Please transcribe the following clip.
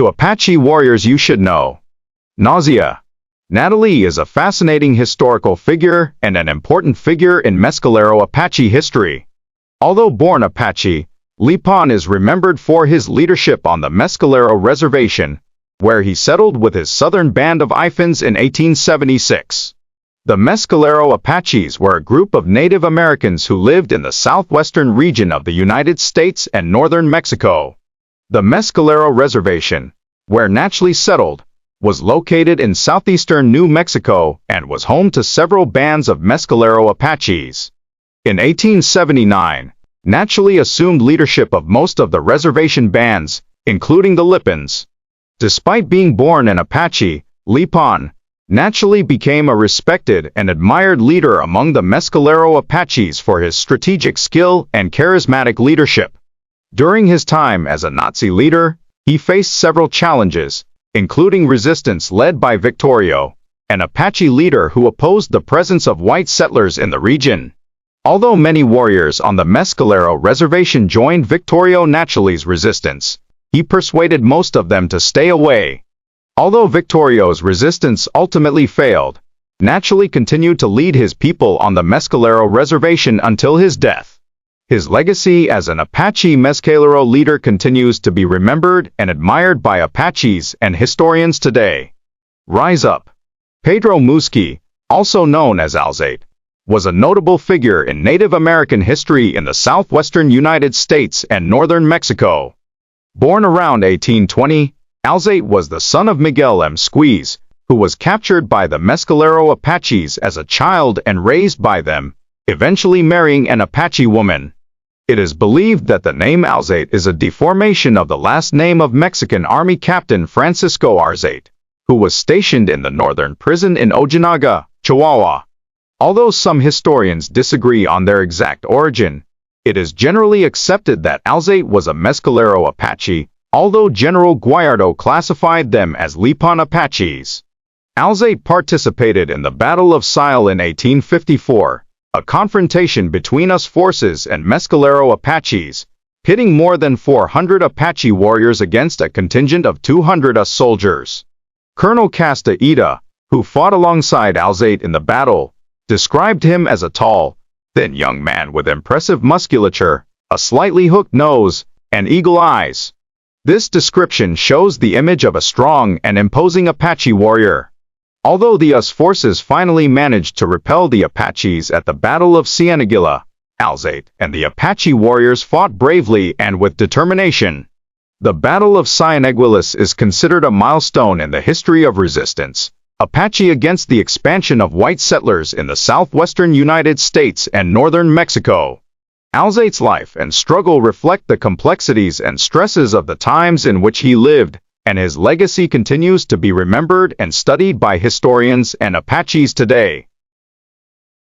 To Apache Warriors you should know. Nausea. Natalie is a fascinating historical figure and an important figure in Mescalero Apache history. Although born Apache, Lipan is remembered for his leadership on the Mescalero Reservation, where he settled with his southern band of Ifans in 1876. The Mescalero Apaches were a group of Native Americans who lived in the southwestern region of the United States and northern Mexico. The Mescalero Reservation, where Natchez settled, was located in southeastern New Mexico and was home to several bands of Mescalero Apaches. In 1879, Natchez assumed leadership of most of the reservation bands, including the Lipans. Despite being born an Apache, Lipan Natchez became a respected and admired leader among the Mescalero Apaches for his strategic skill and charismatic leadership. During his time as a Nazi leader, he faced several challenges, including resistance led by Victorio, an Apache leader who opposed the presence of white settlers in the region. Although many warriors on the Mescalero Reservation joined Victorio Natchez' resistance, he persuaded most of them to stay away. Although Victorio's resistance ultimately failed, Natchez continued to lead his people on the Mescalero Reservation until his death. His legacy as an Apache Mescalero leader continues to be remembered and admired by Apaches and historians today. Rise Up. Pedro Musqui, also known as Alzate, was a notable figure in Native American history in the southwestern United States and northern Mexico. Born around 1820, Alzate was the son of Miguel M. Squeeze, who was captured by the Mescalero Apaches as a child and raised by them, eventually marrying an Apache woman. It is believed that the name Alzate is a deformation of the last name of Mexican Army Captain Francisco Arzate, who was stationed in the northern prison in Ojinaga, Chihuahua. Although some historians disagree on their exact origin, it is generally accepted that Alzate was a Mescalero Apache, although General Guayardo classified them as Lipan Apaches. Alzate participated in the Battle of Sile in 1854, a confrontation between US forces and Mescalero Apaches, pitting more than 400 Apache warriors against a contingent of 200 US soldiers. Colonel Castaeda, who fought alongside Alzate in the battle, described him as a tall, thin young man with impressive musculature, a slightly hooked nose, and eagle eyes. This description shows the image of a strong and imposing Apache warrior. Although the US forces finally managed to repel the Apaches at the Battle of Cieneguilla, Alzate and the Apache warriors fought bravely and with determination. The Battle of Cieneguillas is considered a milestone in the history of resistance, Apache against the expansion of white settlers in the southwestern United States and northern Mexico. Alzate's life and struggle reflect the complexities and stresses of the times in which he lived, and his legacy continues to be remembered and studied by historians and Apaches today.